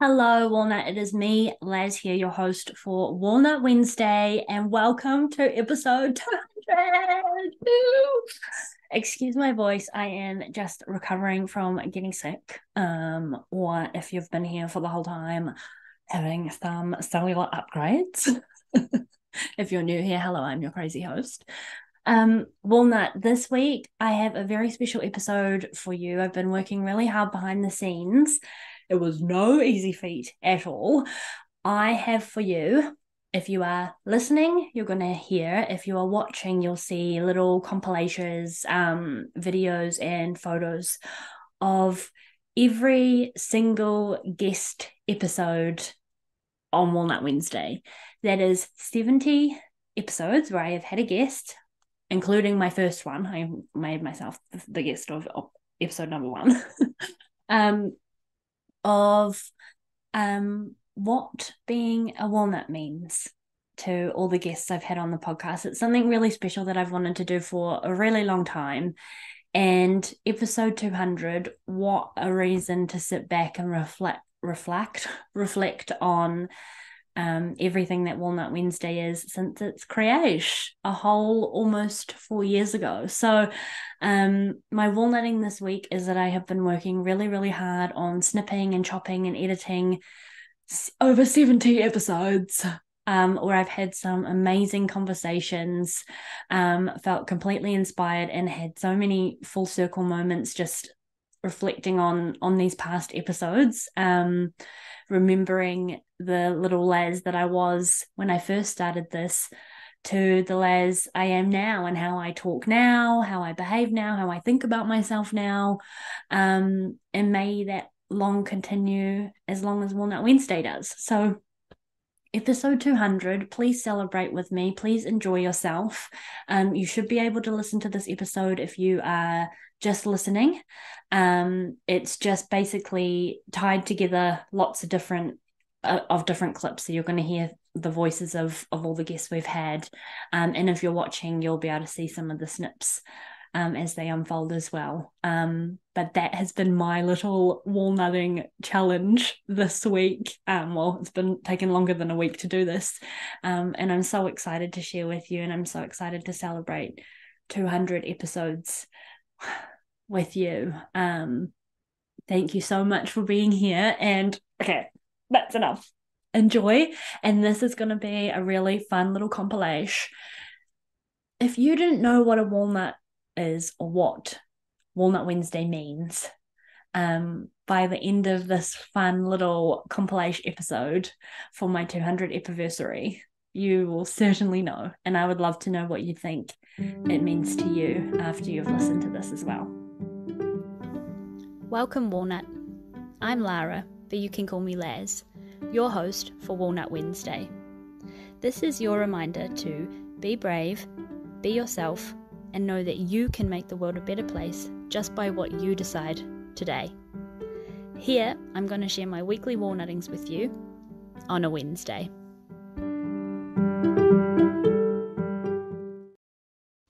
Hello, Walnut. It is me, Laz, here, your host for Walnut Wednesday, and welcome to episode 200. Woo! Excuse my voice. I am just recovering from getting sick. Or if you've been here for the whole time, having some cellular upgrades. If you're new here, hello, I'm your crazy host. Walnut, this week I have a very special episode for you. I've been working really hard behind the scenes. It was no easy feat at all. I have for you, if you are listening, you're going to hear. If you are watching, you'll see little compilations, videos, and photos of every single guest episode on Walnut Wednesday. That is 70 episodes where I have had a guest, including my first one. I made myself the guest of episode number one. Of what being a walnut means to all the guests I've had on the podcast. It's something really special that I've wanted to do for a really long time. And episode 200, what a reason to sit back and reflect on everything that Walnut Wednesday is since its creation a whole almost 4 years ago. So my walnutting this week is that I have been working really, really hard on snipping and chopping and editing over 70 episodes. Where I've had some amazing conversations, felt completely inspired, and had so many full circle moments just reflecting on these past episodes, remembering the little Laz that I was when I first started this to the Laz I am now, and how I talk now, how I behave now, how I think about myself now, and may that long continue as long as Walnut Wednesday does. So episode 200, please celebrate with me, please enjoy yourself. You should be able to listen to this episode if you are just listening. It's just basically tied together lots of different clips, so you're going to hear the voices of all the guests we've had, and if you're watching, you'll be able to see some of the snips as they unfold as well. But that has been my little walnutting challenge this week. Well, it's been taking longer than a week to do this, and I'm so excited to share with you, and I'm so excited to celebrate 200 episodes with you. Thank you so much for being here, and okay, that's enough. Enjoy, and this is going to be a really fun little compilation. If you didn't know what a walnut is or what Walnut Wednesday means, by the end of this fun little compilation episode for my 200 EPI-VERSARY, you will certainly know, and I would love to know what you think it means to you after you've listened to this as well. Welcome, Walnut. I'm Lara, but you can call me Laz, your host for Walnut Wednesday. This is your reminder to be brave, be yourself, and know that you can make the world a better place just by what you decide today. Here, I'm going to share my weekly walnuttings with you on a Wednesday.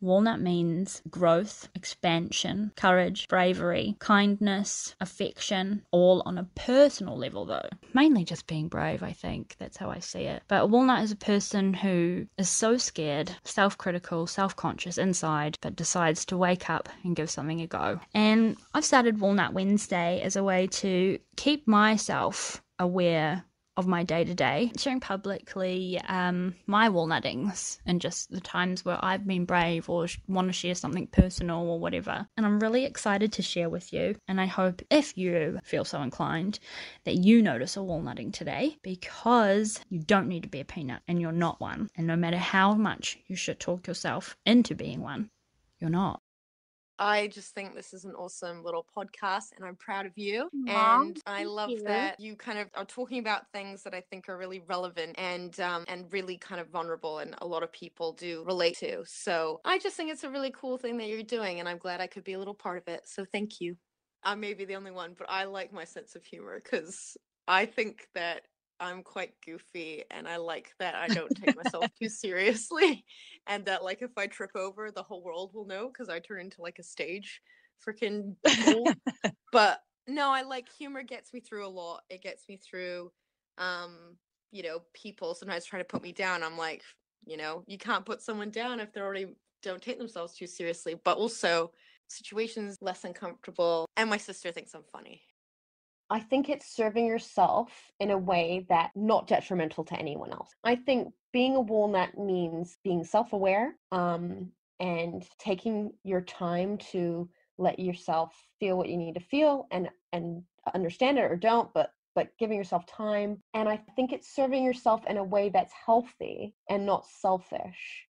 Walnut means growth, expansion, courage, bravery, kindness, affection, all on a personal level though. Mainly just being brave, I think. That's how I see it. But a walnut is a person who is so scared, self-critical, self-conscious inside, but decides to wake up and give something a go. And I've started Walnut Wednesday as a way to keep myself aware of my day-to-day, sharing publicly my walnuttings and just the times where I've been brave or want to share something personal or whatever. And I'm really excited to share with you, and I hope if you feel so inclined that you notice a walnutting today, because you don't need to be a peanut and you're not one. And no matter how much you should talk yourself into being one, you're not. I just think this is an awesome little podcast, and I'm proud of you. Mom, and I love that you kind of are talking about things that I think are really relevant and really kind of vulnerable, and a lot of people do relate to. So I just think it's a really cool thing that you're doing, and I'm glad I could be a little part of it. So thank you. I may be the only one, but I like my sense of humor because I think that I'm quite goofy, and I like that I don't take myself too seriously, and that like if I trip over, the whole world will know because I turn into like a stage freaking mole. But No, I like humor gets me through a lot. It gets me through, people sometimes try to put me down. I'm like, you can't put someone down if they already don't take themselves too seriously. But also, situations less uncomfortable. And my sister thinks I'm funny. I think it's serving yourself in a way that not detrimental to anyone else. I think being a walnut means being self-aware, and taking your time to let yourself feel what you need to feel and understand it or don't, but giving yourself time. And I think it's serving yourself in a way that's healthy and not selfish.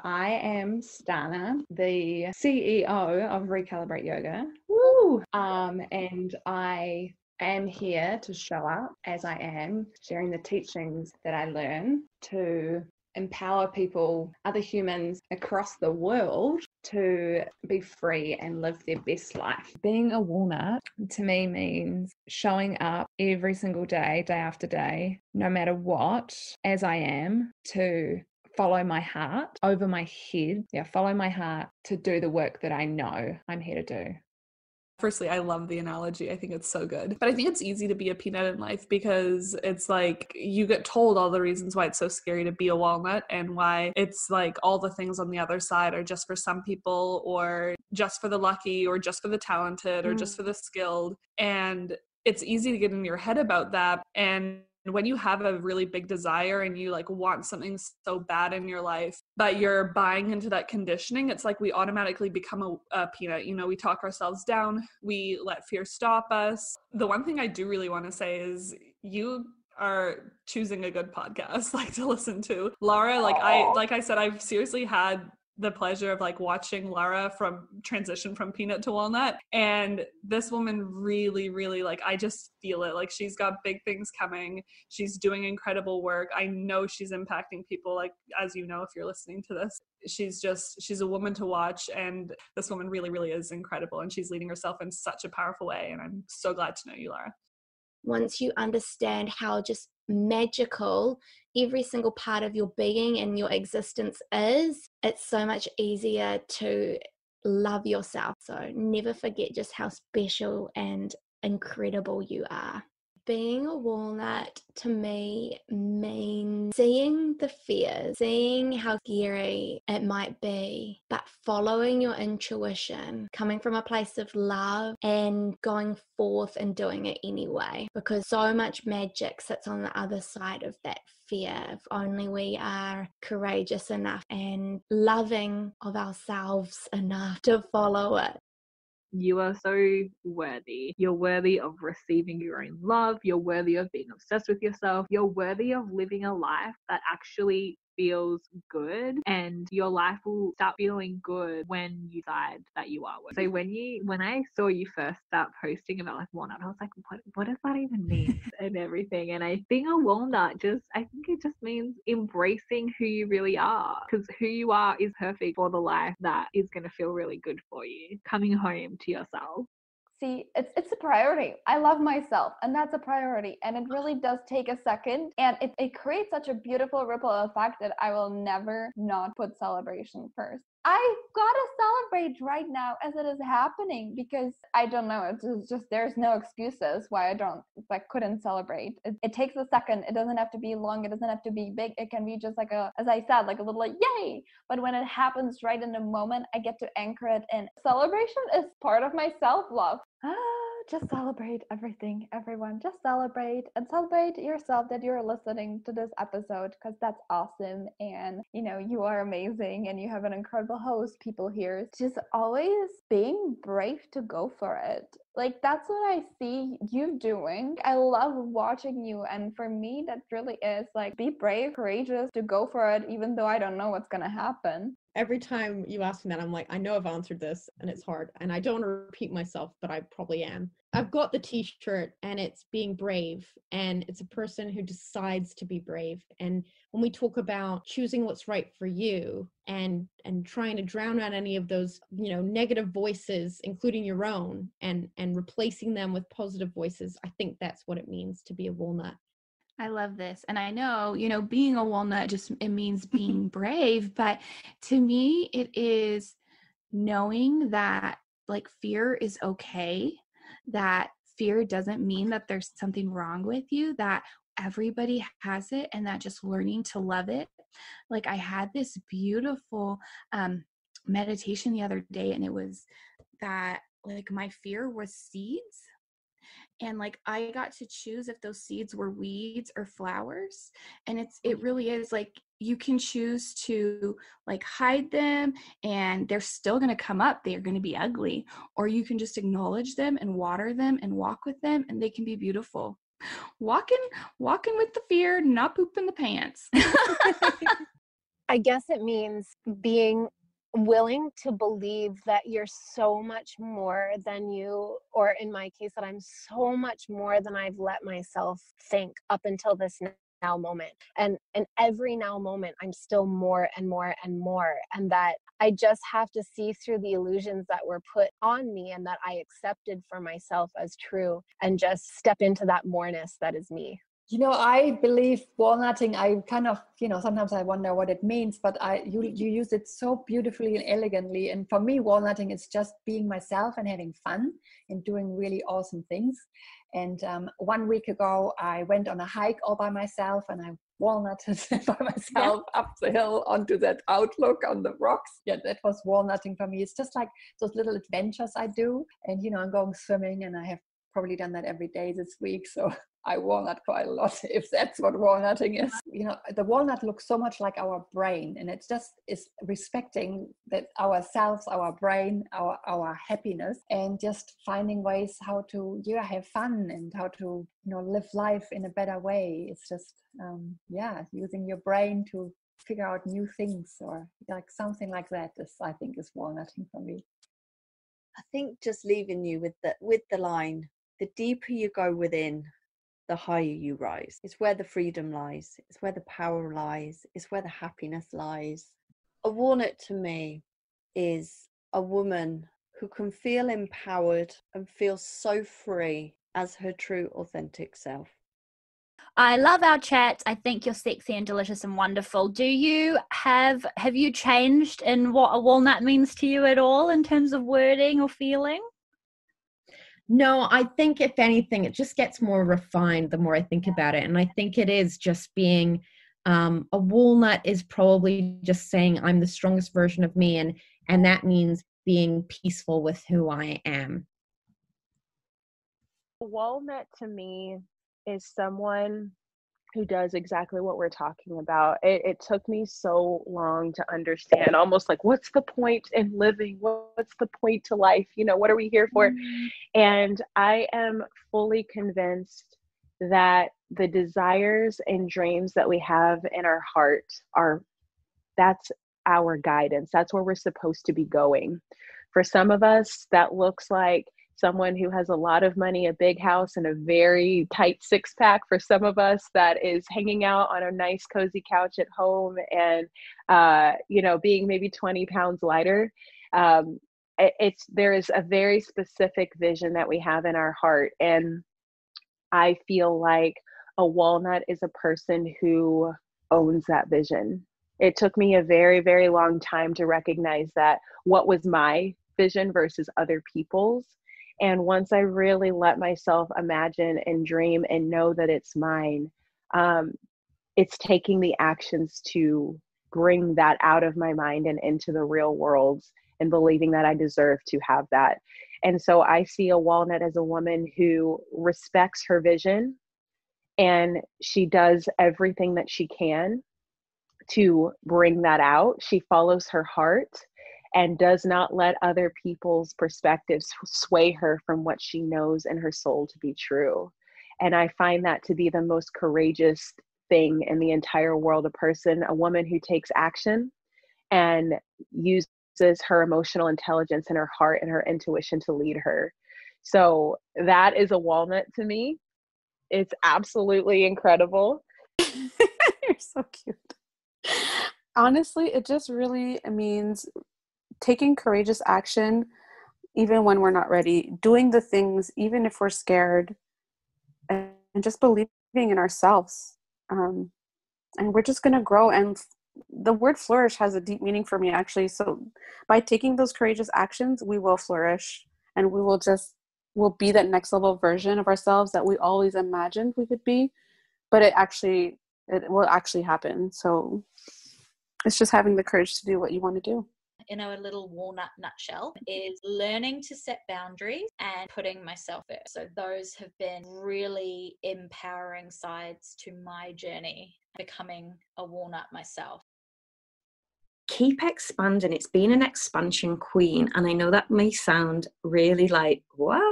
I am Stana, the CEO of Recalibrate Yoga. Woo! And I am here to show up as I am, sharing the teachings that I learn to empower people, other humans across the world to be free and live their best life. Being a walnut to me means showing up every single day, day after day, no matter what, as I am, to follow my heart over my head. Follow my heart to do the work that I know I'm here to do. Firstly, I love the analogy. I think it's so good. But I think it's easy to be a peanut in life because it's like you get told all the reasons why it's so scary to be a walnut and why it's like all the things on the other side are just for some people or just for the lucky or just for the talented or just for the skilled. And it's easy to get in your head about that. And when you have a really big desire and you like want something so bad in your life, but you're buying into that conditioning, it's like we automatically become a peanut. We talk ourselves down. We let fear stop us. The one thing I do really want to say is you are choosing a good podcast like to listen to. Laura, like I said, I've seriously had the pleasure of like watching Lara from transition from peanut to walnut, and this woman really, really, like, I just feel it. Like, she's got big things coming. She's doing incredible work. I know she's impacting people, like, as you know, if you're listening to this. She's a woman to watch, and this woman really, really is incredible, and she's leading herself in such a powerful way, and I'm so glad to know you, Lara. Once you understand how just magical every single part of your being and your existence is, it's so much easier to love yourself. So never forget just how special and incredible you are. Being a walnut to me means seeing the fears, seeing how scary it might be, but following your intuition, coming from a place of love and going forth and doing it anyway, because so much magic sits on the other side of that fear. If only we are courageous enough and loving of ourselves enough to follow it. You are so worthy. You're worthy of receiving your own love. You're worthy of being obsessed with yourself. You're worthy of living a life that actually feels good, and your life will start feeling good when you decide that you are worthy. So when I saw you first start posting about like walnut, I was like, what does that even mean and everything? And I think a walnut I think it just means embracing who you really are, because who you are is perfect for the life that is going to feel really good for you. Coming home to yourself. See, it's a priority. I love myself, and that's a priority. And it really does take a second. And it creates such a beautiful ripple effect that I will never not put celebration first. I gotta celebrate right now as it is happening, because I don't know, it's just there's no excuses why I couldn't celebrate. It takes a second. It doesn't have to be long. It doesn't have to be big. It can be just like as I said, like a little like yay. But when it happens right in the moment, I get to anchor it in. Celebration is part of my self-love. Just celebrate everything, everyone. Just celebrate, and celebrate yourself that you're listening to this episode, because that's awesome. And you are amazing, and you have an incredible host, people here. Just always being brave to go for it. Like, that's what I see you doing. I love watching you, and for me that really is like, be brave, courageous to go for it, even though I don't know what's gonna happen. Every time you ask me that, I'm like, I know I've answered this and it's hard, and I don't want to repeat myself, but I probably am. I've got the t-shirt, and it's being brave, and it's a person who decides to be brave. And when we talk about choosing what's right for you and trying to drown out any of those, negative voices, including your own, and replacing them with positive voices, I think that's what it means to be a walnut. I love this. And I know, being a walnut it means being brave, but to me, it is knowing that like fear is okay, that fear doesn't mean that there's something wrong with you, that everybody has it, and that just learning to love it. Like, I had this beautiful meditation the other day, and it was that, like, my fear was seeds, and like I got to choose if those seeds were weeds or flowers. And it really is like, you can choose to like hide them and they're still going to come up, they're going to be ugly, or you can just acknowledge them and water them and walk with them, and they can be beautiful. Walking with the fear, not pooping the pants. I guess it means being willing to believe that you're so much more than you, or in my case, that I'm so much more than I've let myself think up until this now moment. And every now moment, I'm still more and more and more. And that I just have to see through the illusions that were put on me and that I accepted for myself as true, and just step into that moreness that is me. You know, I believe walnutting, I kind of, sometimes I wonder what it means, but you use it so beautifully and elegantly. And for me, walnutting is just being myself and having fun and doing really awesome things. And 1 week ago, I went on a hike all by myself, and I walnutted by myself up the hill onto that outlook on the rocks. Yeah, that was walnutting for me. It's just like those little adventures I do. And, I'm going swimming, and I have probably done that every day this week. So I walnut quite a lot, if that's what walnutting is. The walnut looks so much like our brain, and it just is respecting that ourselves, our brain, our happiness, and just finding ways how to have fun and how to live life in a better way. It's just using your brain to figure out new things, or like something like that I think is walnutting for me. I think just leaving you with the line, the deeper you go within, the higher you rise. It's where the freedom lies. It's where the power lies. It's where the happiness lies. A walnut to me is a woman who can feel empowered and feel so free as her true, authentic self. I love our chat. I think you're sexy and delicious and wonderful. Do you have you changed in what a walnut means to you at all in terms of wording or feeling? No, I think if anything, it just gets more refined the more I think about it. And I think it is just being a walnut is probably just saying I'm the strongest version of me. And that means being peaceful with who I am. A walnut to me is someone who does exactly what we're talking about. It took me so long to understand, almost like, what's the point in living? What's the point to life? What are we here for? And I am fully convinced that the desires and dreams that we have in our heart that's our guidance. That's where we're supposed to be going. For some of us, that looks like someone who has a lot of money, a big house, and a very tight six-pack. For some of us, that is hanging out on a nice, cozy couch at home and, being maybe 20 pounds lighter. There is a very specific vision that we have in our heart. And I feel like a walnut is a person who owns that vision. It took me a very, very long time to recognize that what was my vision versus other people's. And once I really let myself imagine and dream and know that it's mine, it's taking the actions to bring that out of my mind and into the real world, and believing that I deserve to have that. And so I see a walnut as a woman who respects her vision, and she does everything that she can to bring that out. She follows her heart and does not let other people's perspectives sway her from what she knows in her soul to be true. And I find that to be the most courageous thing in the entire world. A woman who takes action and uses her emotional intelligence and her heart and her intuition to lead her. So that is a walnut to me. It's absolutely incredible. You're so cute. Honestly, it just really means taking courageous action even when we're not ready, doing the things even if we're scared, and just believing in ourselves. And we're just going to grow. And the word flourish has a deep meaning for me, actually. So by taking those courageous actions, we will flourish, and we will just we'll be that next level version of ourselves that we always imagined we could be, but it will actually happen. So it's just having the courage to do what you want to do. In a little walnut nutshell, is learning to set boundaries and putting myself first. So those have been really empowering sides to my journey, becoming a walnut myself. Keep expanding. It's been an expansion queen, and I know that may sound really like what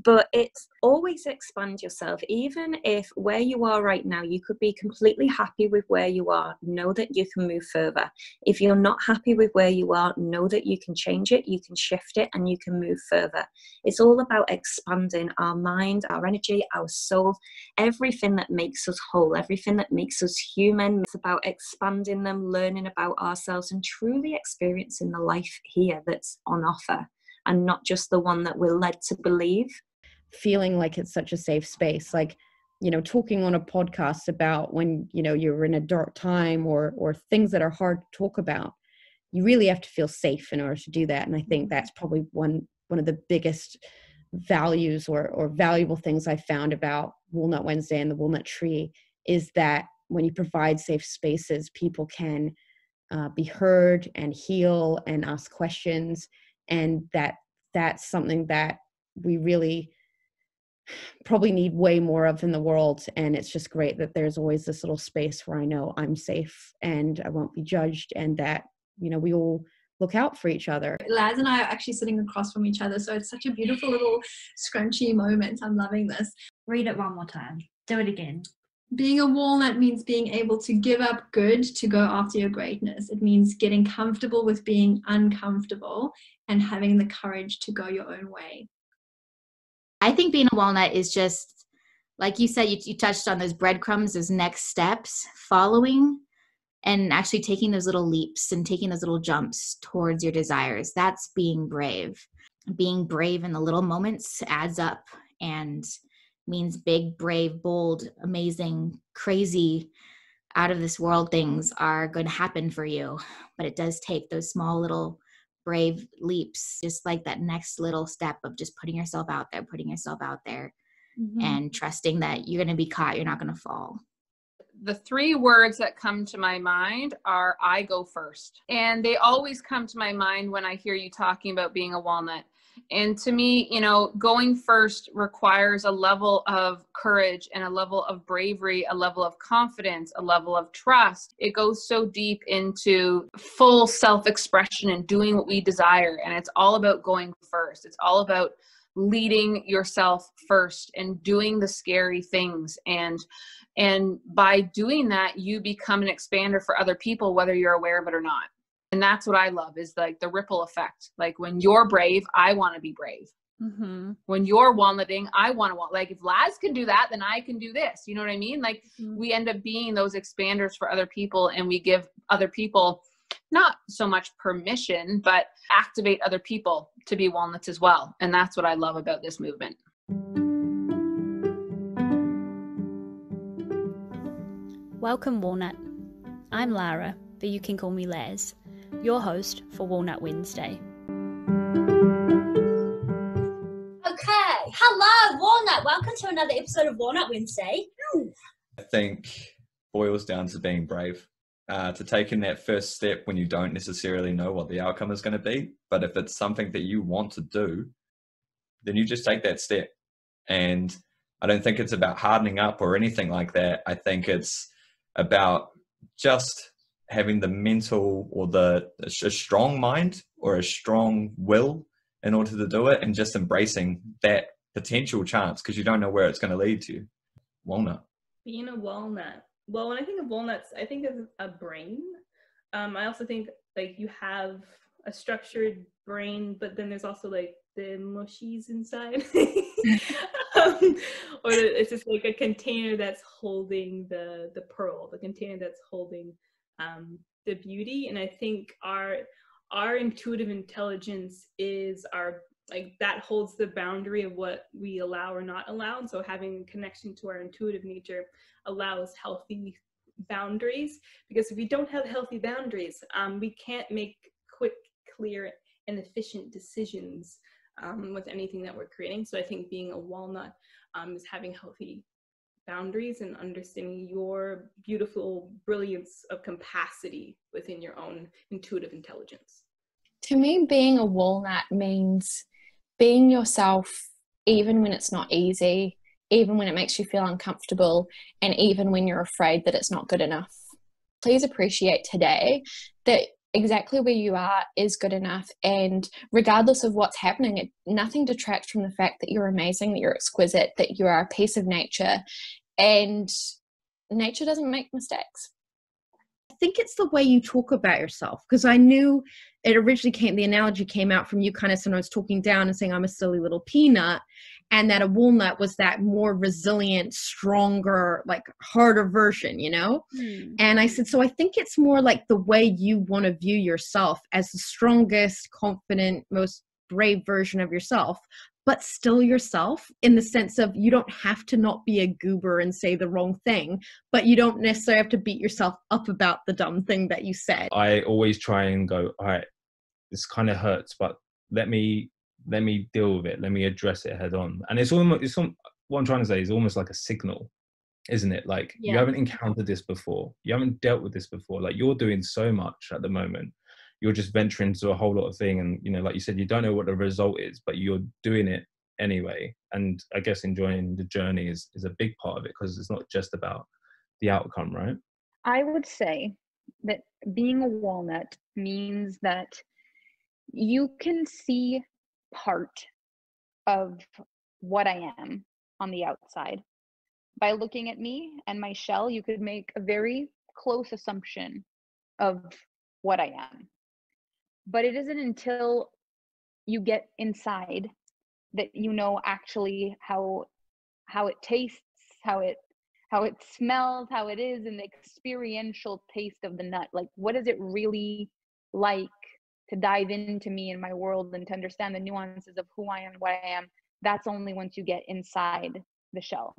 but it's always expand yourself. Even if where you are right now, you could be completely happy with where you are, know that you can move further. If you're not happy with where you are, know that you can change it, you can shift it, and you can move further. It's all about expanding our mind, our energy, our soul, everything that makes us whole, everything that makes us human. It's about expanding them, learning about ourselves, and truly experiencing the life here that's on offer, and not just the one that we're led to believe. Feeling like it's such a safe space, like, you know, talking on a podcast about when, you know, you're in a dark time or things that are hard to talk about, you really have to feel safe in order to do that. And I think that's probably one of the biggest values or valuable things I found about Walnut Wednesday and the Walnut Tree, is that when you provide safe spaces, people can be heard and heal and ask questions, and that's something that we really probably need way more of in the world. And it's just great that there's always this little space where I know I'm safe and I won't be judged, and that, you know, we all look out for each other. Laz and I are actually sitting across from each other, so it's such a beautiful little scrunchy moment. I'm loving this. Read it one more time. Do it again. Being a walnut means being able to give up good to go after your greatness. It means getting comfortable with being uncomfortable and having the courage to go your own way. I think being a walnut is just, like you said, you touched on those breadcrumbs, those next steps, following and actually taking those little leaps and taking those little jumps towards your desires. That's being brave. Being brave in the little moments adds up and means big, brave, bold, amazing, crazy, out of this world things are going to happen for you. But it does take those small little brave leaps, just like that next little step of just putting yourself out there, and trusting that you're going to be caught, you're not going to fall. The three words that come to my mind are I go first. And they always come to my mind when I hear you talking about being a walnut. And to me, you know, going first requires a level of courage and a level of bravery, a level of confidence, a level of trust. It goes so deep into full self-expression and doing what we desire. And it's all about going first. It's all about leading yourself first and doing the scary things. And by doing that, you become an expander for other people, whether you're aware of it or not. And that's what I love, is like the ripple effect. Like when you're brave, I want to be brave. Mm-hmm. When you're walnutting, I want to like, if Laz can do that, then I can do this. You know what I mean? Like we end up being those expanders for other people, and we give other people not so much permission, but activate other people to be walnuts as well. And that's what I love about this movement. Welcome, Walnut. I'm Lara, but you can call me Laz, your host for Walnut Wednesday. Okay, hello, Walnut. Welcome to another episode of Walnut Wednesday. I think boils down to being brave, to taking that first step when you don't necessarily know what the outcome is going to be. But if it's something that you want to do, then you just take that step. And I don't think it's about hardening up or anything like that. I think it's about just having the mental or a strong mind or a strong will in order to do it, and just embracing that potential chance, because you don't know where it's going to lead to. Walnut. Being a walnut. Well, when I think of walnuts, I think of a brain. I also think like you have a structured brain, but then there's also like the mushies inside. Or it's just like a container that's holding the pearl, the container that's holding the beauty. And I think our intuitive intelligence is that holds the boundary of what we allow or not allow. And so having a connection to our intuitive nature allows healthy boundaries, because if we don't have healthy boundaries, we can't make quick, clear, and efficient decisions with anything that we're creating. So I think being a walnut is having healthy boundaries and understanding your beautiful brilliance of capacity within your own intuitive intelligence. To me, being a walnut means being yourself even when it's not easy, even when it makes you feel uncomfortable, and even when you're afraid that it's not good enough. Please appreciate today that exactly where you are is good enough, and regardless of what's happening, nothing detracts from the fact that you're amazing, that you're exquisite, that you are a piece of nature, and nature doesn't make mistakes. I think it's the way you talk about yourself, because I knew it originally the analogy came out from you kind of sometimes talking down and saying I'm a silly little peanut, and that a walnut was that more resilient, stronger, like harder version, you know? And I said, so I think it's more like the way you want to view yourself as the strongest, confident, most brave version of yourself, but still yourself, in the sense of you don't have to not be a goober and say the wrong thing, but you don't necessarily have to beat yourself up about the dumb thing that you said. I always try and go, all right, this kind of hurts, but let me deal with it. Let me address it head on. And what I'm trying to say is almost like a signal, isn't it? Like, you haven't encountered this before. You haven't dealt with this before. Like, you're doing so much at the moment. You're just venturing into a whole lot of thing. And, you know, like you said, you don't know what the result is, but you're doing it anyway. And I guess enjoying the journey is a big part of it, because it's not just about the outcome, right? I would say that being a walnut means that you can see part of what I am on the outside. By looking at me and my shell, you could make a very close assumption of what I am. But it isn't until you get inside that you know actually how it tastes, how it smells, how it is, and the experiential taste of the nut. Like, what is it really like to dive into me and my world and to understand the nuances of who I am, what I am? That's only once you get inside the shell.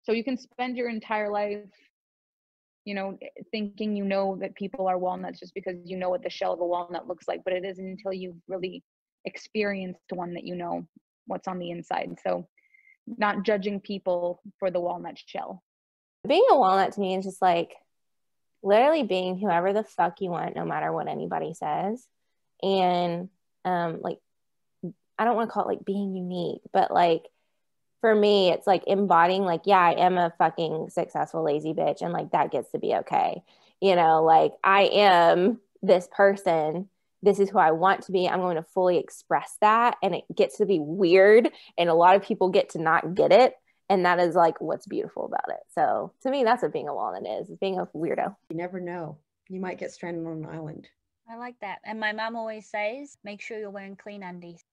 So you can spend your entire life, you know, thinking you know that people are walnuts just because you know what the shell of a walnut looks like, but it isn't until you've really experienced one that you know what's on the inside. So not judging people for the walnut shell. Being a walnut to me is just like literally being whoever the fuck you want, no matter what anybody says. And like, I don't want to call it like being unique, but like, for me, it's like embodying, like, yeah, I am a fucking successful, lazy bitch. And like, that gets to be okay. You know, like, I am this person. This is who I want to be. I'm going to fully express that. And it gets to be weird. And a lot of people get to not get it. And that is like what's beautiful about it. So to me, that's what being a walnut is being a weirdo. You never know. You might get stranded on an island. I like that. And my mum always says, make sure you're wearing clean undies.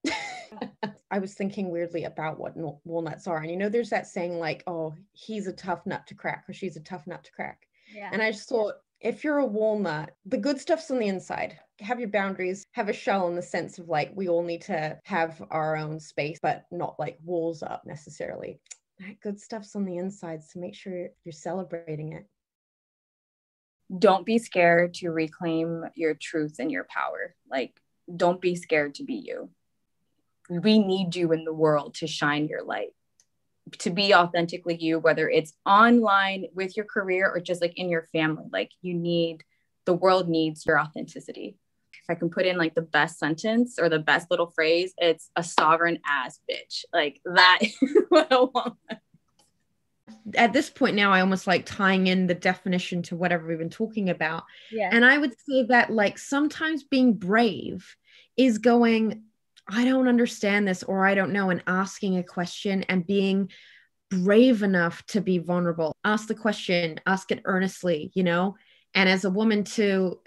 I was thinking weirdly about what walnuts are. And you know, there's that saying like, oh, he's a tough nut to crack, or she's a tough nut to crack. Yeah. And I just thought, if you're a walnut, the good stuff's on the inside. Have your boundaries, have a shell in the sense of like, we all need to have our own space, but not like walls up necessarily. That good stuff's on the inside. So make sure you're celebrating it. Don't be scared to reclaim your truth and your power. Like, don't be scared to be you. We need you in the world to shine your light, to be authentically you, whether it's online with your career or just like in your family. Like, the world needs your authenticity. If I can put in like the best sentence or the best little phrase, it's a sovereign ass bitch. Like, that is what I want. At this point now, I almost like tying in the definition to whatever we've been talking about. Yeah. And I would say that like sometimes being brave is going, I don't understand this, or I don't know, and asking a question and being brave enough to be vulnerable. Ask the question, ask it earnestly, you know? And as a woman too,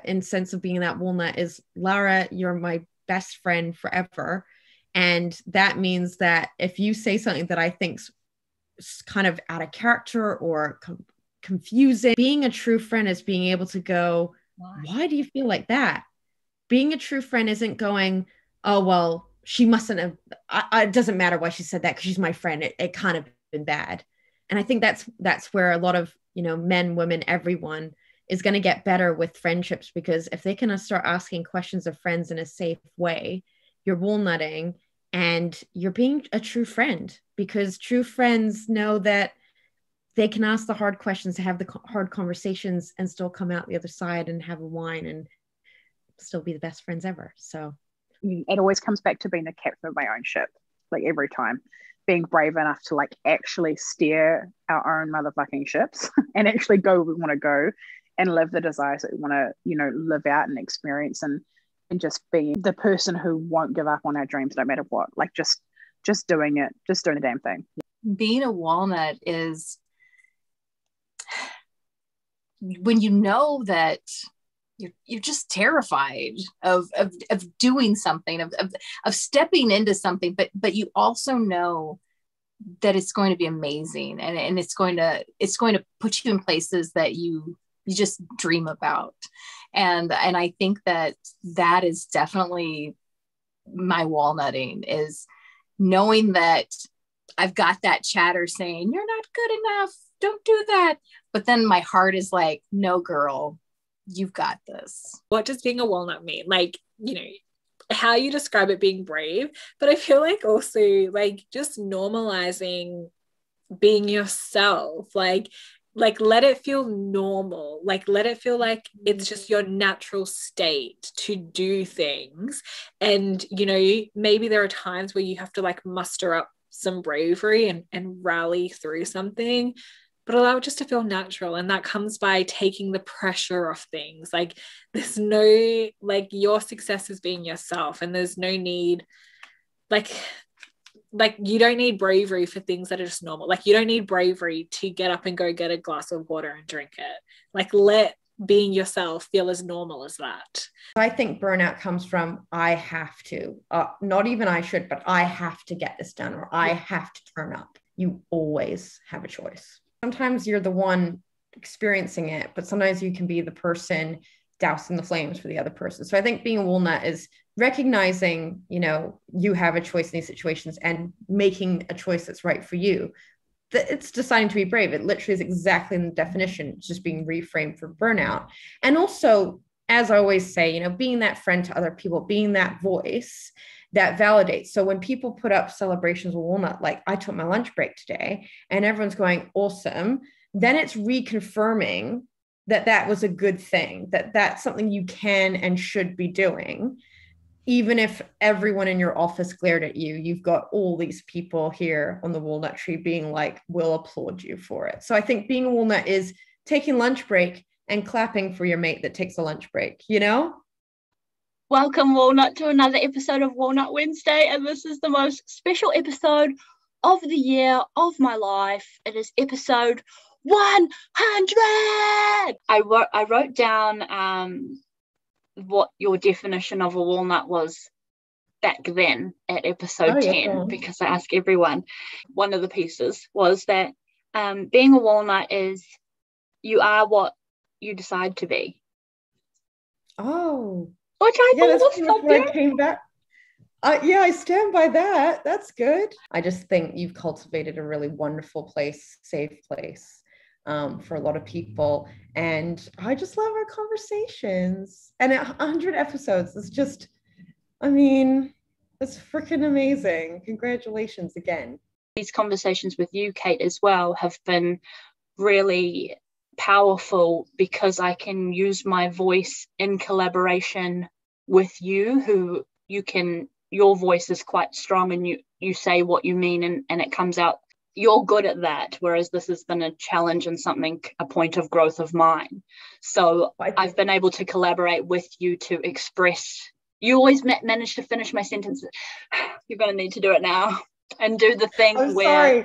in sense of being that walnut, is Lara, you're my best friend forever. And that means that if you say something that I think's kind of out of character or confusing, being a true friend is being able to go, why do you feel like that? Being a true friend isn't going, oh, well, she mustn't have, it doesn't matter why she said that because she's my friend. It kind of been bad. And I think that's where a lot of, you know, men, women, everyone is going to get better with friendships, because if they can start asking questions of friends in a safe way, you're walnutting and you're being a true friend, because true friends know that they can ask the hard questions, have the hard conversations, and still come out the other side and have a wine and still be the best friends ever. So it always comes back to being the captain of my own ship, like every time. Being brave enough to like actually steer our own motherfucking ships and actually go where we want to go and live the desires that we want to, you know, live out and experience, and just being the person who won't give up on our dreams no matter what. Like just doing it, just doing the damn thing. Being a walnut is when you know that you're just terrified of doing something, of stepping into something, but you also know that it's going to be amazing, and it's going to put you in places that you just dream about. And I think that is definitely my walnutting, is knowing that I've got that chatter saying, you're not good enough, don't do that. But then my heart is like, no, girl, you've got this. What does being a walnut mean? Like, you know, how you describe it being brave, but I feel like also like just normalizing being yourself, like let it feel normal, like let it feel like it's just your natural state to do things. And you know, maybe there are times where you have to like muster up some bravery and rally through something, but allow it just to feel natural. And that comes by taking the pressure off things. Like there's no, like your success is being yourself, and there's no need, like you don't need bravery for things that are just normal. Like you don't need bravery to get up and go get a glass of water and drink it. Like let being yourself feel as normal as that. I think burnout comes from I have to, not even I should, but I have to get this done, or I have to turn up. You always have a choice. Sometimes you're the one experiencing it, but sometimes you can be the person dousing the flames for the other person. So I think being a walnut is recognizing, you know, you have a choice in these situations and making a choice that's right for you. It's deciding to be brave. It literally is exactly in the definition. It's just being reframed for burnout. And also, as I always say, you know, being that friend to other people, being that voice that validates. So when people put up celebrations with walnut, like I took my lunch break today and everyone's going, awesome, then it's reconfirming that that was a good thing, that that's something you can and should be doing. Even if everyone in your office glared at you, you've got all these people here on the walnut tree being like, we'll applaud you for it. So I think being a walnut is taking lunch break and clapping for your mate that takes a lunch break, you know? Welcome, Walnut, to another episode of Walnut Wednesday, and this is the most special episode of the year of my life. It is episode 100! I wrote down what your definition of a walnut was back then at episode 10, because I asked everyone. One of the pieces was that being a walnut is you are what you decide to be. Oh. Which I thought was so where I came back. Yeah, I stand by that. That's good. I just think you've cultivated a really wonderful place, safe place for a lot of people. And I just love our conversations. And 100 episodes is just, I mean, it's freaking amazing. Congratulations again. These conversations with you, Kate, as well, have been really powerful because I can use my voice in collaboration with you, who your voice is quite strong and you say what you mean and it comes out. You're good at that, whereas this has been a challenge and a point of growth of mine. So I've been able to collaborate with you to express. You always manage to finish my sentences. You're going to need to do it now and do the thing Sorry.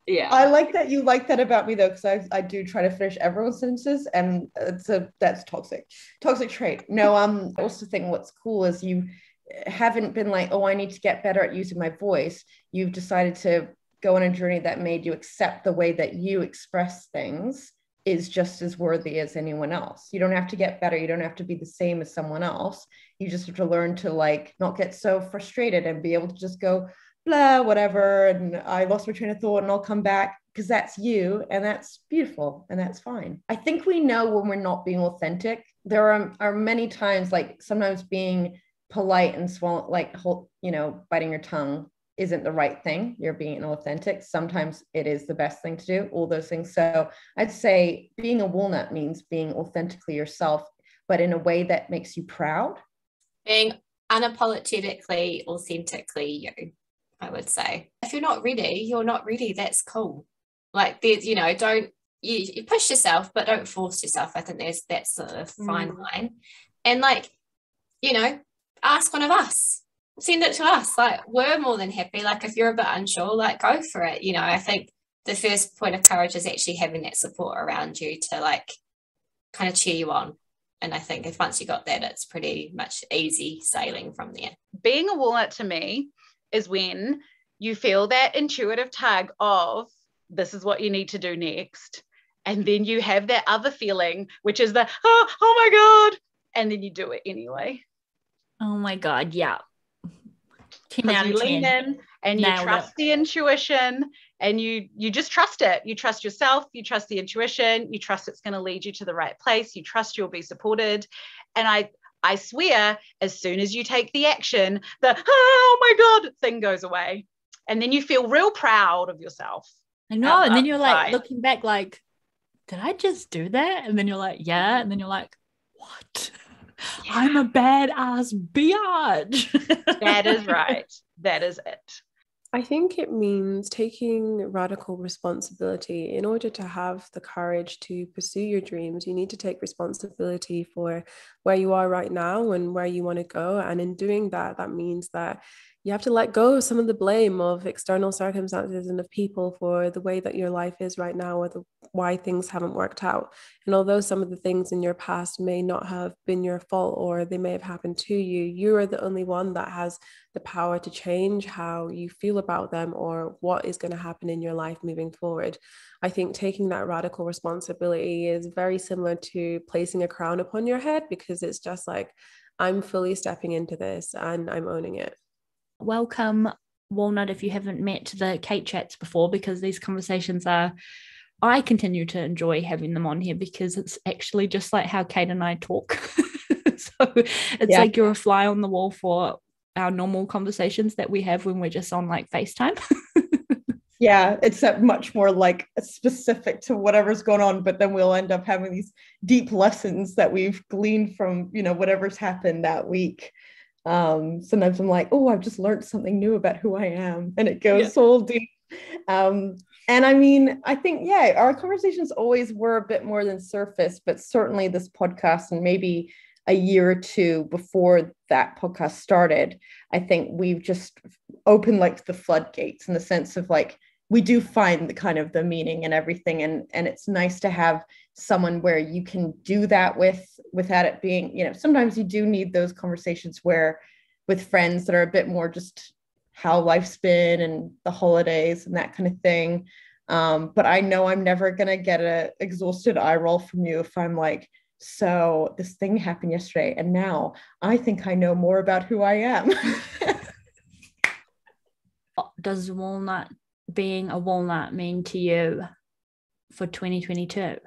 Yeah, I like that you like that about me though, because I do try to finish everyone's sentences, and that's toxic trait. No, I also think what's cool is you haven't been like, oh, I need to get better at using my voice. You've decided to go on a journey that made you accept the way that you express things is just as worthy as anyone else. You don't have to get better. You don't have to be the same as someone else. You just have to learn to like not get so frustrated and be able to just go blah, whatever, and I lost my train of thought and I'll come back, because that's you and that's beautiful and that's fine. I think we know when we're not being authentic. There are many times, like sometimes being polite and swallow, like, biting your tongue isn't the right thing. You're being authentic. Sometimes it is the best thing to do, all those things. So I'd say being a walnut means being authentically yourself, but in a way that makes you proud. Being unapologetically, authentically you, I would say. If you're not ready, you're not ready. That's cool. Like, there's, don't, you push yourself, but don't force yourself. I think that's a fine line. And like, ask one of us. Send it to us. Like, we're more than happy. Like, if you're a bit unsure, like, go for it. I think the first point of courage is actually having that support around you to like kind of cheer you on. And I think if once you got that, it's pretty much easy sailing from there. Being a walnut to me is when you feel that intuitive tug of this is what you need to do next. And then you have that other feeling, which is the, oh my God. And then you do it anyway. Oh my God. Yeah. Because you lean in and you trust the intuition, and you just trust it. You trust yourself, you trust the intuition, you trust it's going to lead you to the right place, you trust you'll be supported. And I swear, as soon as you take the action, the oh my God thing goes away. And then you feel real proud of yourself. I know. And then you're like looking back like, did I just do that? And then you're like, yeah. And then you're like, what? Yeah. I'm a badass biatch. That is right. That is it. I think it means taking radical responsibility. In order to have the courage to pursue your dreams, you need to take responsibility for where you are right now and where you want to go. And in doing that, that means that you have to let go of some of the blame of external circumstances and of people for the way that your life is right now, or why things haven't worked out. And although some of the things in your past may not have been your fault, or they may have happened to you, you are the only one that has the power to change how you feel about them or what is going to happen in your life moving forward. I think taking that radical responsibility is very similar to placing a crown upon your head, because it's just like, I'm fully stepping into this and I'm owning it. Welcome, Walnut, if you haven't met the Kate Chats before, because these conversations I continue to enjoy having them on here, because it's actually just like how Kate and I talk. So it's like you're a fly on the wall for our normal conversations that we have when we're just on like FaceTime. Yeah, it's much more like specific to whatever's going on, but then we'll end up having these deep lessons that we've gleaned from, whatever's happened that week. Sometimes I'm like, oh, I've just learned something new about who I am, and it goes so deep. And I mean, I think, our conversations always were a bit more than surface, but certainly this podcast, and maybe a year or two before that podcast started, I think we've just opened like the floodgates, in the sense of like, we do find the kind of the meaning and everything. And it's nice to have someone where you can do that without it being, sometimes you do need those conversations where with friends that are a bit more just how life's been and the holidays and that kind of thing. But I know I'm never going to get an exhausted eye roll from you if I'm like, so this thing happened yesterday, and now I think I know more about who I am. Does being a walnut mean to you for 2022?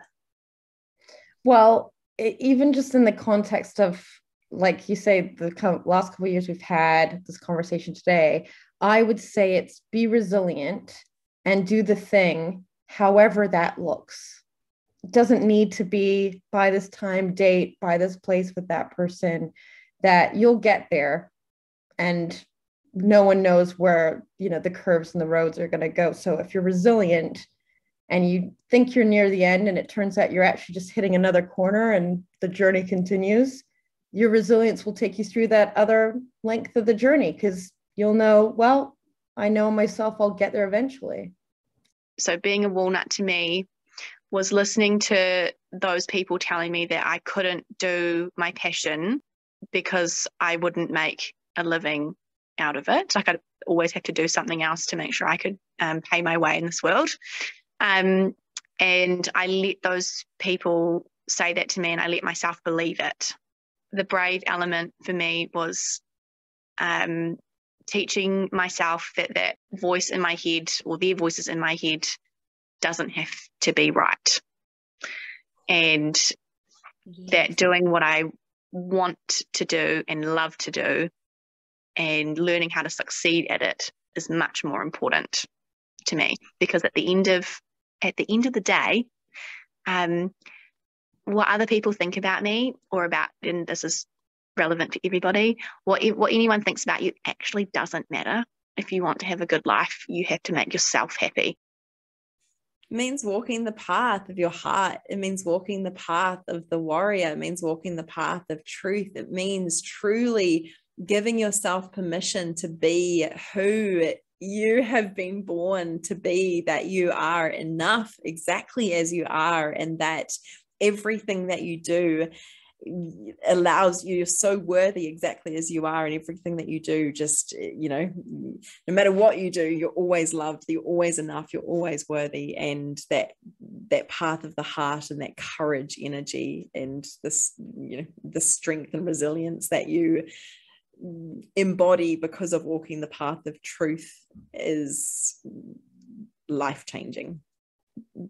Well, even just in the context of, like you say, the last couple of years we've had this conversation today, I would say it's be resilient and do the thing, however that looks. It doesn't need to be by this time, date, by this place with that person, that you'll get there. And no one knows where, the curves and the roads are going to go. So if you're resilient and you think you're near the end and it turns out you're actually just hitting another corner and the journey continues, your resilience will take you through that other length of the journey, because you'll know, well, I know myself, I'll get there eventually. So being a walnut to me was listening to those people telling me that I couldn't do my passion because I wouldn't make a living out of it. Like, I'd always have to do something else to make sure I could pay my way in this world. And I let those people say that to me, and I let myself believe it. The brave element for me was teaching myself that voice in my head, or their voices in my head, doesn't have to be right. And that doing what I want to do and love to do, and learning how to succeed at it is much more important to me, because at the end of the day, what other people think about me, or about, and this is relevant for everybody, what anyone thinks about you actually doesn't matter. If you want to have a good life, you have to make yourself happy. It means walking the path of your heart. It means walking the path of the warrior. It means walking the path of truth. It means truly giving yourself permission to be who you have been born to be, that you are enough exactly as you are, and that everything that you do allows you, you're so worthy exactly as you are, and everything that you do, just, you know, no matter what you do, you're always loved, you're always enough, you're always worthy. And that path of the heart, and that courage energy, and this, you know, the strength and resilience that you embody because of walking the path of truth is life-changing.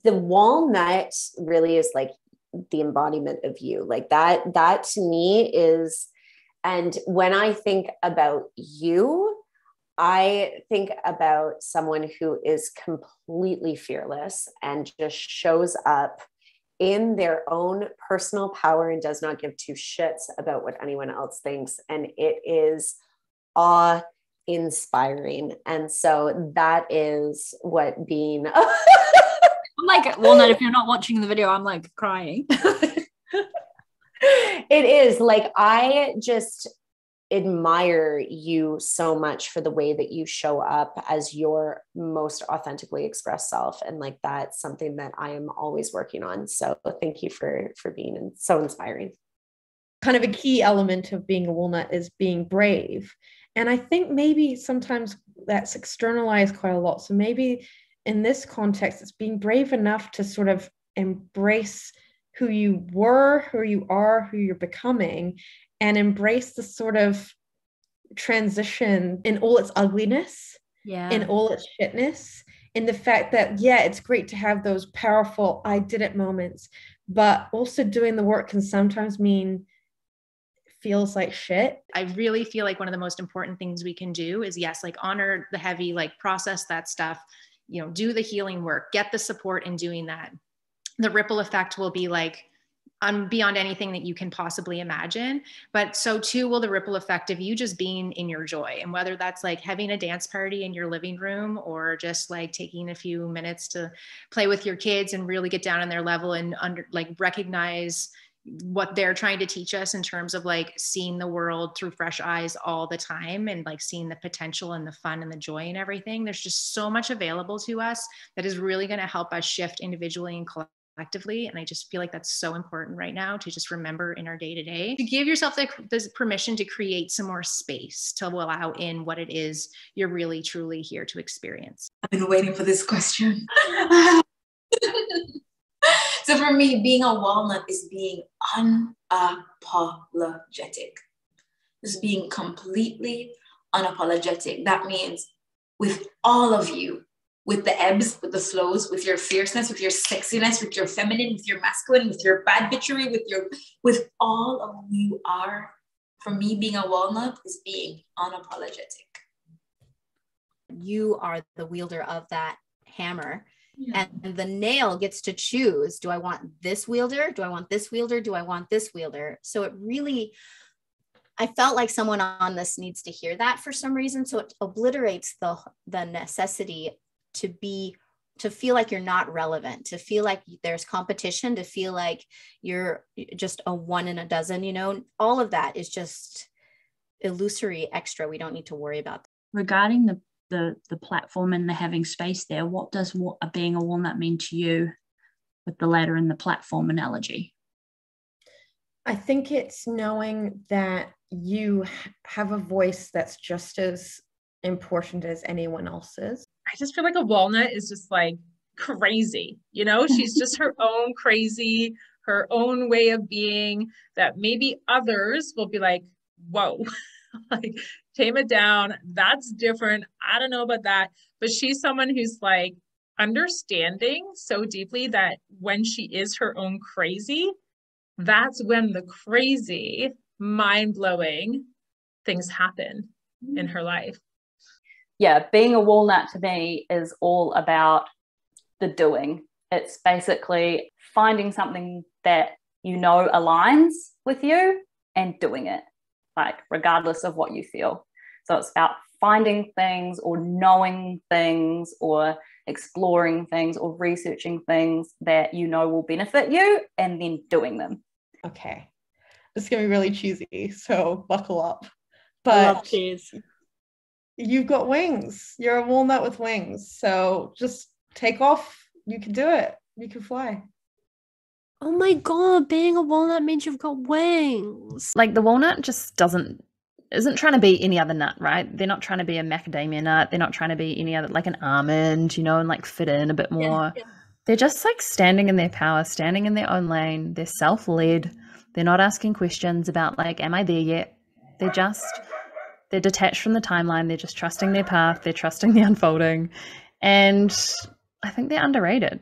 The walnut really is like the embodiment of you. Like that to me is, and when I think about you, I think about someone who is completely fearless and just shows up in their own personal power and does not give two shits about what anyone else thinks. And it is awe-inspiring. And so that is what being... I'm like, Walnut, if you're not watching the video, I'm like crying. It is like, I just admire you so much for the way that you show up as your most authentically expressed self. And like, that's something that I am always working on. So thank you for being so inspiring. Kind of a key element of being a walnut is being brave. And I think maybe sometimes that's externalized quite a lot. So maybe in this context, it's being brave enough to sort of embrace who you were, who you are, who you're becoming, and embrace the sort of transition in all its ugliness, in all its shitness, in the fact that, yeah, it's great to have those powerful I did it moments, but also doing the work can sometimes mean feels like shit. I really feel like one of the most important things we can do is, yes, like honor the heavy, like process that stuff, you know, do the healing work, get the support in doing that. The ripple effect will be like beyond anything that you can possibly imagine. But so too will the ripple effect of you just being in your joy. And whether that's like having a dance party in your living room, or just like taking a few minutes to play with your kids and really get down on their level and recognize what they're trying to teach us in terms of like seeing the world through fresh eyes all the time, and like seeing the potential and the fun and the joy and everything. There's just so much available to us that is really going to help us shift individually and collectively. And I just feel like that's so important right now to just remember in our day-to-day, to give yourself the permission to create some more space to allow in what it is you're really truly here to experience. I've been waiting for this question. So for me, being a walnut is being unapologetic. It's being completely unapologetic. That means with all of you, with the ebbs, with the flows, with your fierceness, with your sexiness, with your feminine, with your masculine, with your bad bitchery, with all of who you are. For me, being a walnut is being unapologetic. You are the wielder of that hammer. Yeah. And the nail gets to choose, do I want this wielder? Do I want this wielder? Do I want this wielder? So it really, I felt like someone on this needs to hear that for some reason. So it obliterates the necessity to feel like you're not relevant, to feel like there's competition, to feel like you're just a one in a dozen, you know, all of that is just illusory extra. We don't need to worry about that. Regarding the platform and the having space there, what does being a walnut mean to you with the ladder and the platform analogy? I think it's knowing that you have a voice that's just as important as anyone else's. I just feel like a walnut is just like crazy, you know, she's just her own crazy, her own way of being that maybe others will be like, whoa, like tame it down. That's different. I don't know about that. But she's someone who's like understanding so deeply that when she is her own crazy, that's when the crazy mind-blowing things happen in her life. Yeah, being a walnut to me is all about the doing. It's basically finding something that you know aligns with you and doing it, like regardless of what you feel. So it's about finding things or knowing things or exploring things or researching things that you know will benefit you and then doing them. Okay. This is going to be really cheesy, so buckle up. I love But cheese. you've got wings. You're a walnut with wings. So just take off. You can do it. You can fly. Oh my God, being a walnut means you've got wings. Like the walnut just isn't trying to be any other nut, right? They're not trying to be a macadamia nut. They're not trying to be any other, like an almond, and like fit in a bit more. Yeah. They're just like standing in their power, standing in their own lane. They're self-led. They're not asking questions about like, am I there yet? They're detached from the timeline. They're just trusting their path. They're trusting the unfolding. And I think they're underrated.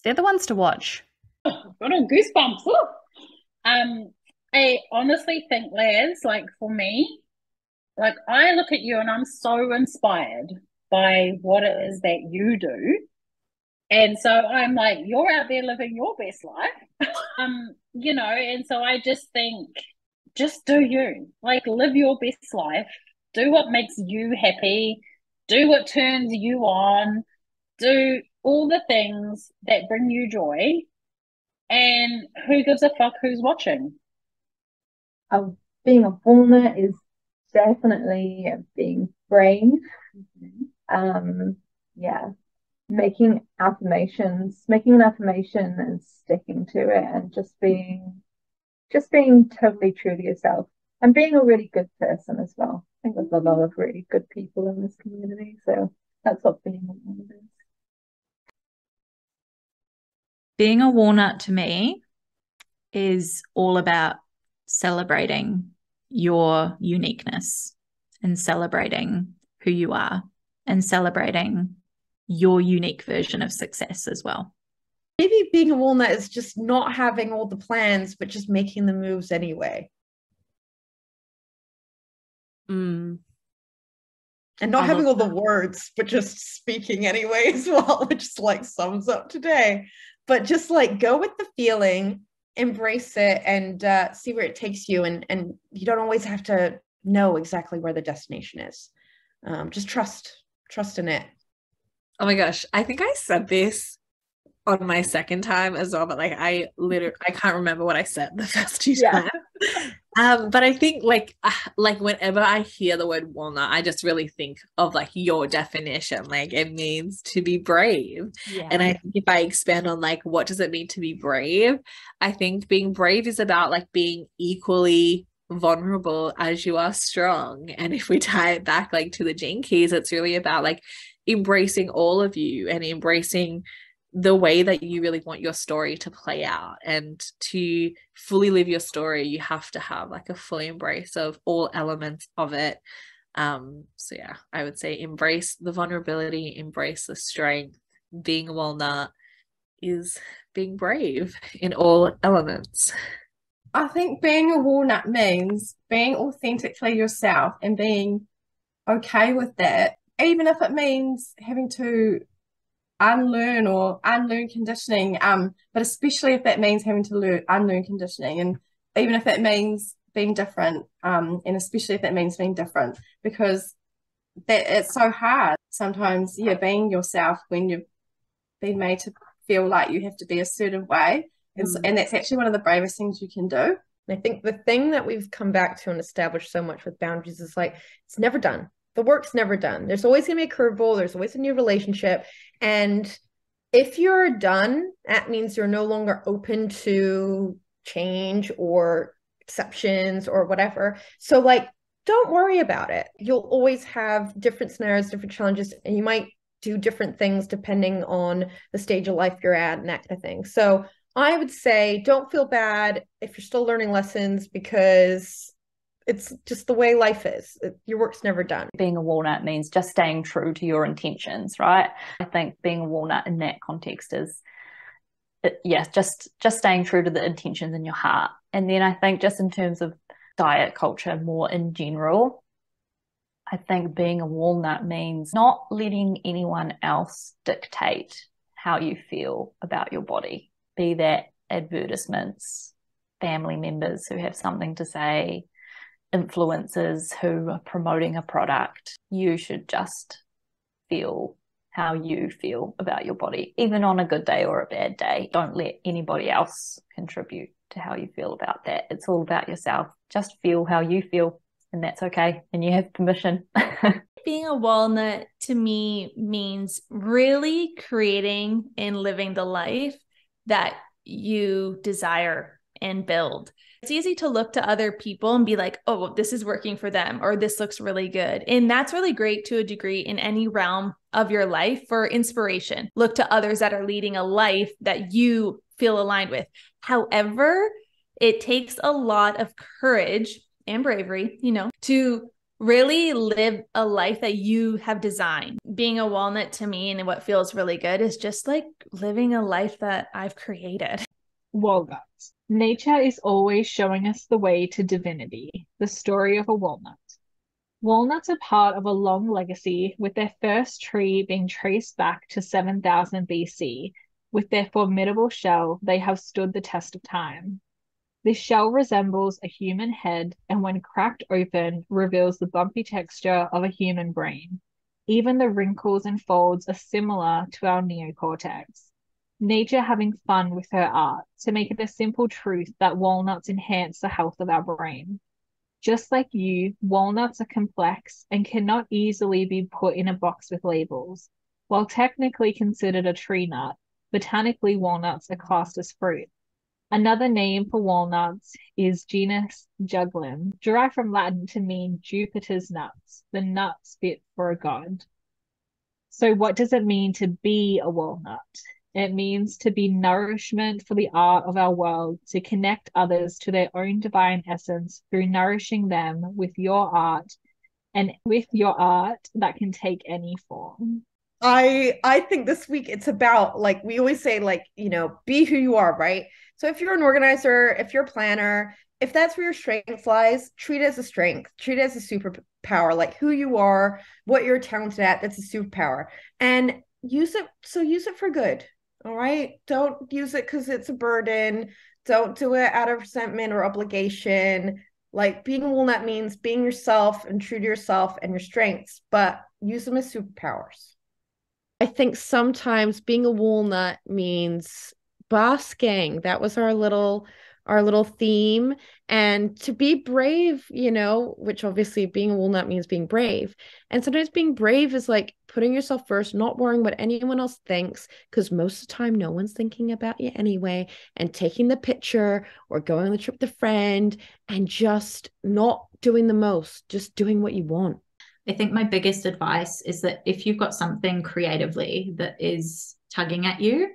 They're the ones to watch. Oh, got all goosebumps. I honestly think, Laz, like for me, like I look at you and I'm so inspired by what it is that you do. And so I'm like, you're out there living your best life. And so I just think, just do you. Like live your best life. Do what makes you happy. Do what turns you on. Do all the things that bring you joy. And who gives a fuck who's watching? Being a walnut is definitely being brave. Making an affirmation and sticking to it, and just being totally true to yourself, and being a really good person as well. I think there's a lot of really good people in this community, so that's what being a walnut is. Being a walnut to me is all about celebrating your uniqueness and celebrating who you are and celebrating your unique version of success as well. Maybe being a walnut is just not having all the plans, but just making the moves anyway. And not having all the words, but just speaking anyway as well, which is like sums up today. But just like go with the feeling, embrace it, and see where it takes you. And you don't always have to know exactly where the destination is. Just trust in it. Oh my gosh, I think I said this on my second time as well, but like I can't remember what I said the first two times. But I think like whenever I hear the word walnut, I just really think of like your definition. Like it means to be brave. Yeah. And I think if I expand on like what does it mean to be brave, I think being brave is about like being equally vulnerable as you are strong. And if we tie it back like to the Gene Keys, it's really about like embracing all of you and embracing the way that you really want your story to play out. And to fully live your story, you have to have like a full embrace of all elements of it. So yeah, I would say embrace the vulnerability, embrace the strength. Being a walnut is being brave in all elements. I think being a walnut means being authentically yourself and being okay with that, even if it means having to unlearn conditioning, but especially if that means having to unlearn conditioning, and even if that means being different, and especially if that means being different, because that it's so hard sometimes, being yourself when you've been made to feel like you have to be a certain way. And that's actually one of the bravest things you can do. I think the thing that we've come back to and established so much with boundaries is like, it's never done. The work's never done. There's always going to be a curveball. There's always a new relationship. And if you're done, that means you're no longer open to change or exceptions or whatever. So like, don't worry about it. You'll always have different scenarios, different challenges, and you might do different things depending on the stage of life you're at and that kind of thing. So I would say don't feel bad if you're still learning lessons, because it's just the way life is. Your work's never done. Being a walnut means just staying true to your intentions, right? I think being a walnut in that context is, just staying true to the intentions in your heart. And then I think just in terms of diet culture more in general. I think being a walnut means not letting anyone else dictate how you feel about your body, be that advertisements, family members who have something to say, influencers who are promoting a product. You should just feel how you feel about your body, even on a good day or a bad day. Don't let anybody else contribute to how you feel about that. It's all about yourself. Just feel how you feel, and that's okay. And you have permission. Being a walnut to me means really creating and living the life that you desire and build. It's easy to look to other people and be like, oh, this is working for them, or this looks really good. And that's really great to a degree in any realm of your life for inspiration. Look to others that are leading a life that you feel aligned with. However, it takes a lot of courage and bravery, to really live a life that you have designed. Being a walnut to me and what feels really good is just like living a life that I've created. Walnuts. Nature is always showing us the way to divinity, the story of a walnut. Walnuts are part of a long legacy, with their first tree being traced back to 7000 BC. With their formidable shell, they have stood the test of time. This shell resembles a human head, and when cracked open, reveals the bumpy texture of a human brain. Even the wrinkles and folds are similar to our neocortex. Nature having fun with her art to make it a simple truth that walnuts enhance the health of our brain. Just like you, walnuts are complex and cannot easily be put in a box with labels. While technically considered a tree nut, botanically walnuts are classed as fruit. Another name for walnuts is genus Juglum, derived from Latin to mean Jupiter's nuts, the nuts fit for a god. So what does it mean to be a walnut? It means to be nourishment for the art of our world, to connect others to their own divine essence through nourishing them with your art, and with your art that can take any form. I think this week it's about, like we always say, like, be who you are, right? So if you're an organizer, if you're a planner, if that's where your strength lies, treat it as a strength, treat it as a superpower, like who you are, what you're talented at, that's a superpower. And use it for good. All right. Don't use it because it's a burden. Don't do it out of resentment or obligation. Like, being a walnut means being yourself and true to yourself and your strengths, but use them as superpowers. I think sometimes being a walnut means basking. That was our little theme. And to be brave, which obviously being a walnut means being brave. And sometimes being brave is like putting yourself first, not worrying what anyone else thinks, because most of the time no one's thinking about you anyway, and taking the picture or going on the trip with a friend and just not doing the most, just doing what you want. I think my biggest advice is that if you've got something creatively that is tugging at you,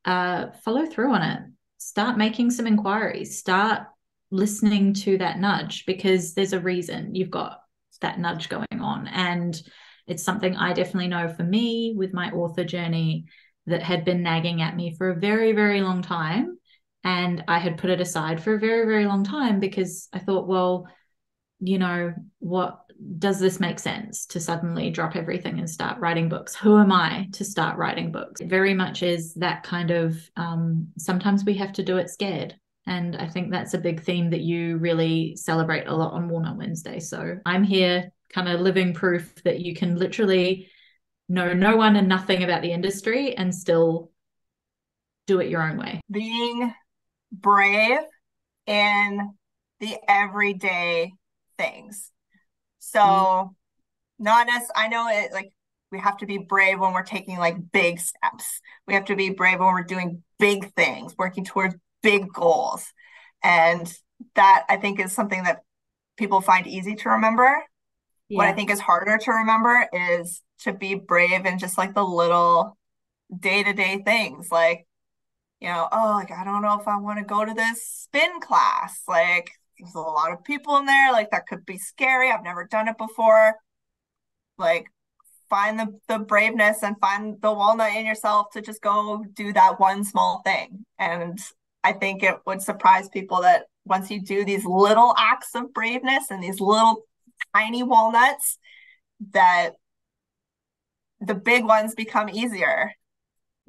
follow through on it. Start making some inquiries. Start listening to that nudge, because there's a reason you've got that nudge going on. And it's something I definitely know for me with my author journey that had been nagging at me for a very, very long time. And I had put it aside for a very, very long time because I thought, well, what does this make sense to suddenly drop everything and start writing books? Who am I to start writing books? It very much is that kind of, sometimes we have to do it scared. And I think that's a big theme that you really celebrate a lot on Walnut Wednesday. So I'm here kind of living proof that you can literally know no one and nothing about the industry and still do it your own way. Being brave in the everyday things. So not as I know it, like, we have to be brave when we're taking like big steps. We have to be brave when we're doing big things, working towards big goals. And that, I think, is something that people find easy to remember. Yeah. What I think is harder to remember is to be brave in just like the little day-to-day things, like, like, I don't know if I want to go to this spin class. Like, there's a lot of people in there, like, that could be scary. I've never done it before. Like, find the braveness and find the walnut in yourself to just go do that one small thing. And I think it would surprise people that once you do these little acts of braveness and these little tiny walnuts, that the big ones become easier.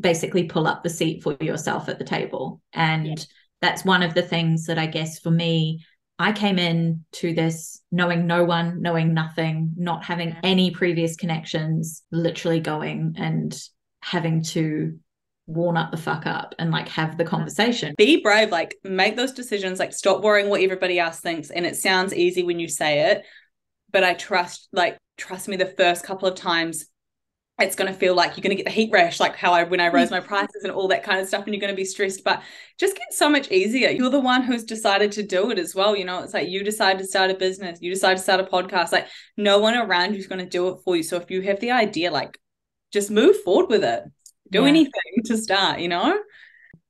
Basically pull up the seat for yourself at the table. And that's one of the things that I guess for me, I came in to this knowing no one, knowing nothing, not having any previous connections, literally going and having to walnut the fuck up and like have the conversation. Be brave, like make those decisions, like stop worrying what everybody else thinks. And it sounds easy when you say it, but I trust me, the first couple of times it's going to feel like you're going to get the heat rash, like when I raise my prices and all that kind of stuff, and you're going to be stressed, but just get so much easier. You're the one who's decided to do it as well. You know, it's like you decide to start a business, you decide to start a podcast, like no one around you is going to do it for you. So if you have the idea, like just move forward with it, do anything to start, you know?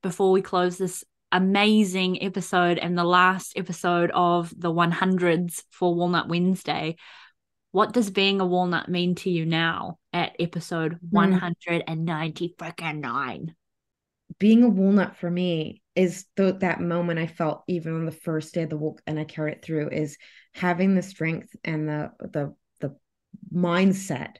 Before we close this amazing episode and the last episode of the 100s for Walnut Wednesday, what does being a walnut mean to you now at episode 199? Being a walnut for me is that moment I felt even on the first day of the walk, and I carried it through, is having the strength and the mindset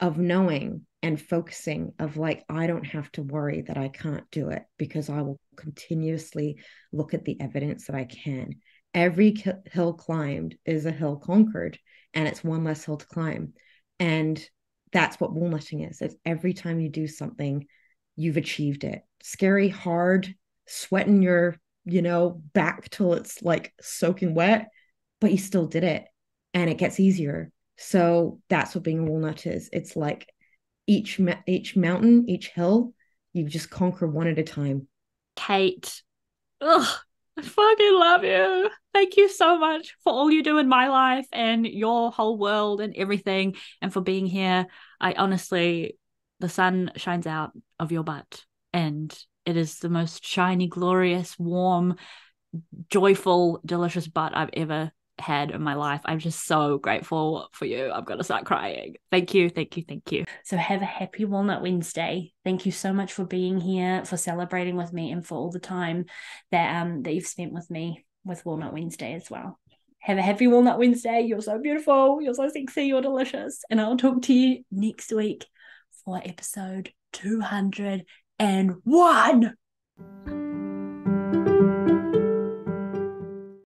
of knowing and focusing of like, I don't have to worry that I can't do it, because I will continuously look at the evidence that I can. Every hill climbed is a hill conquered, and it's one less hill to climb. And that's what walnutting is. It's every time you do something, you've achieved it. Scary, hard, sweating your, back till it's like soaking wet, but you still did it, and it gets easier. So that's what being a walnut is. It's like each mountain, each hill, you just conquer one at a time. Kate, I fucking love you. Thank you so much for all you do in my life and your whole world and everything, and for being here. I honestly, the sun shines out of your butt, and it is the most shiny, glorious, warm, joyful, delicious butt I've ever had in my life. I'm just so grateful for you. I'm gonna start crying. Thank you. So have a happy Walnut Wednesday. Thank you so much for being here, for celebrating with me, and for all the time that you've spent with me with Walnut Wednesday as well. Have a happy Walnut Wednesday. You're so beautiful, you're so sexy, you're delicious, and I'll talk to you next week for episode 201.